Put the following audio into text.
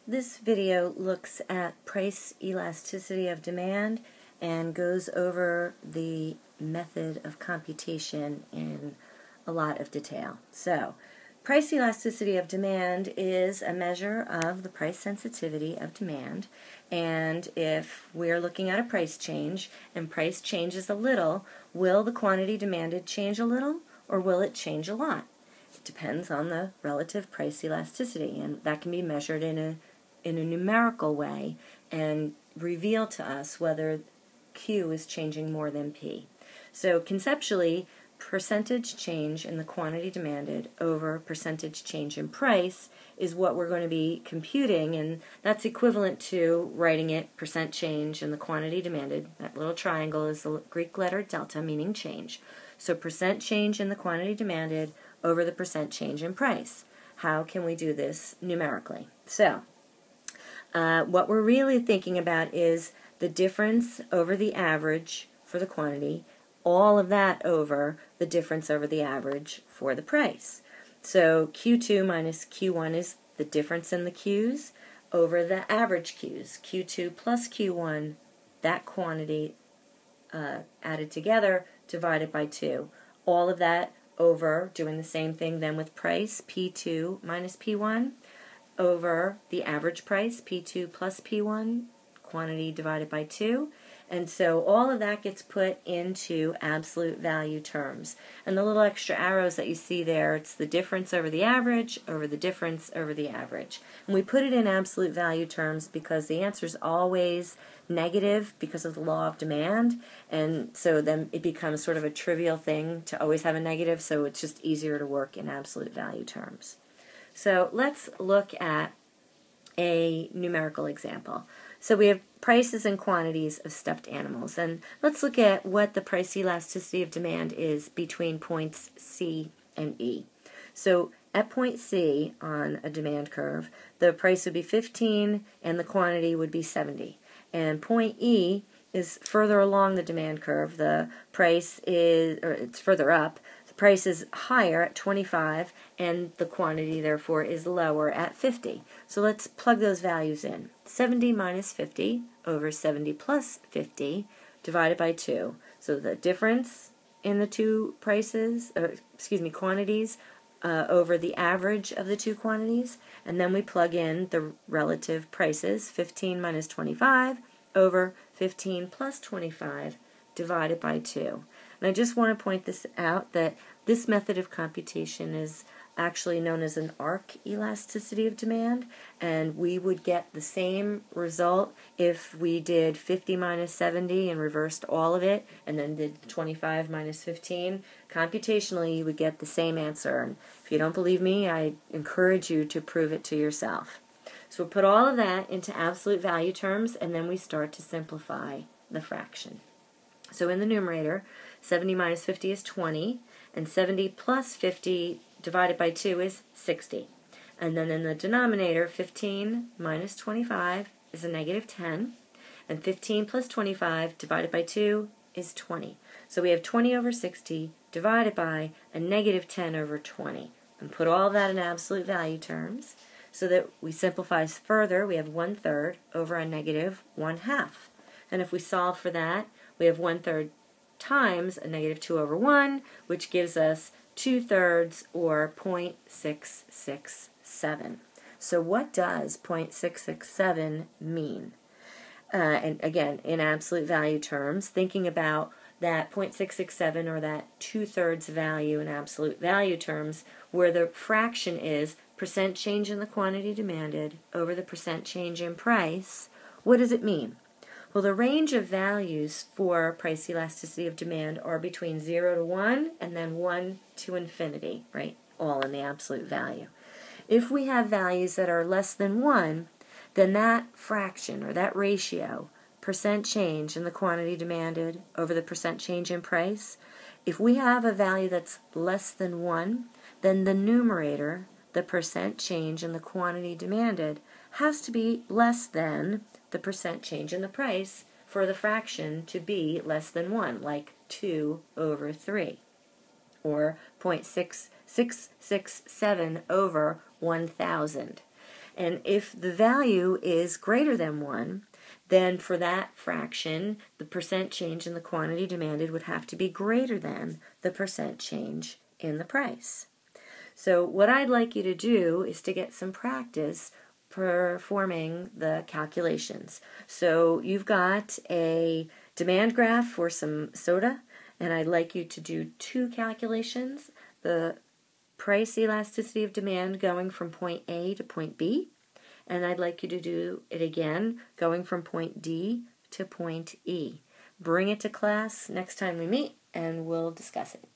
This video looks at price elasticity of demand and goes over the method of computation in a lot of detail. So, price elasticity of demand is a measure of the price sensitivity of demand, and if we're looking at a price change and price changes a little, will the quantity demanded change a little or will it change a lot? It depends on the relative price elasticity, and that can be measured in a numerical way and reveal to us whether Q is changing more than P. So conceptually, percentage change in the quantity demanded over percentage change in price is what we're going to be computing, and that's equivalent to writing it percent change in the quantity demanded. That little triangle is the Greek letter delta, meaning change. So percent change in the quantity demanded over the percent change in price. How can we do this numerically? So what we're really thinking about is the difference over the average for the quantity, all of that over the difference over the average for the price. So Q2 minus Q1 is the difference in the Qs over the average Qs. Q2 plus Q1, that quantity added together, divided by 2. All of that over, doing the same thing then with price, P2 minus P1, over the average price, P2 plus P1, quantity divided by 2. And so all of that gets put into absolute value terms. And the little extra arrows that you see there, it's the difference over the average over the difference over the average. And we put it in absolute value terms because the answer is always negative because of the law of demand. And so then it becomes sort of a trivial thing to always have a negative, so it's just easier to work in absolute value terms. So let's look at a numerical example. So we have prices and quantities of stuffed animals, and let's look at what the price elasticity of demand is between points C and E. So at point C on a demand curve, the price would be 15 and the quantity would be 70. And point E is further along the demand curve. The price is, or it's further up. The price is higher at 25 and the quantity therefore is lower at 50. So let's plug those values in. 70 minus 50 over 70 plus 50 divided by 2. So the difference in the two prices, quantities over the average of the two quantities, and then we plug in the relative prices, 15 minus 25 over 15 plus 25 divided by 2. And I just want to point this out that this method of computation is actually known as an arc elasticity of demand, and we would get the same result if we did 50 minus 70 and reversed all of it and then did 25 minus 15. Computationally, you would get the same answer, and if you don't believe me, I encourage you to prove it to yourself. So we'll put all of that into absolute value terms, and then we start to simplify the fraction. So in the numerator, 70 minus 50 is 20, and 70 plus 50 divided by 2 is 60. And then in the denominator, 15 minus 25 is a negative 10, and 15 plus 25 divided by 2 is 20. So we have 20 over 60 divided by a negative 10 over 20. And put all that in absolute value terms so that we simplify further. We have 1/3 over a negative 1/2. And if we solve for that, we have 1/3 times a negative 2 over 1, which gives us 2/3 or 0.667. So what does 0.667 mean? And again, in absolute value terms, thinking about that 0.667 or that 2/3 value in absolute value terms, where the fraction is percent change in the quantity demanded over the percent change in price, what does it mean? Well, the range of values for price elasticity of demand are between 0 to 1 and then 1 to infinity, right? All in the absolute value. If we have values that are less than 1, then that fraction or that ratio, percent change in the quantity demanded over the percent change in price, if we have a value that's less than 1, then the numerator, the percent change in the quantity demanded, has to be less than the percent change in the price for the fraction to be less than 1, like 2 over 3, or 0.6667 over 1,000. And if the value is greater than 1, then for that fraction, the percent change in the quantity demanded would have to be greater than the percent change in the price. So what I'd like you to do is to get some practice performing the calculations. So you've got a demand graph for some soda, and I'd like you to do 2 calculations. The price elasticity of demand going from point A to point B, and I'd like you to do it again going from point D to point E. Bring it to class next time we meet, and we'll discuss it.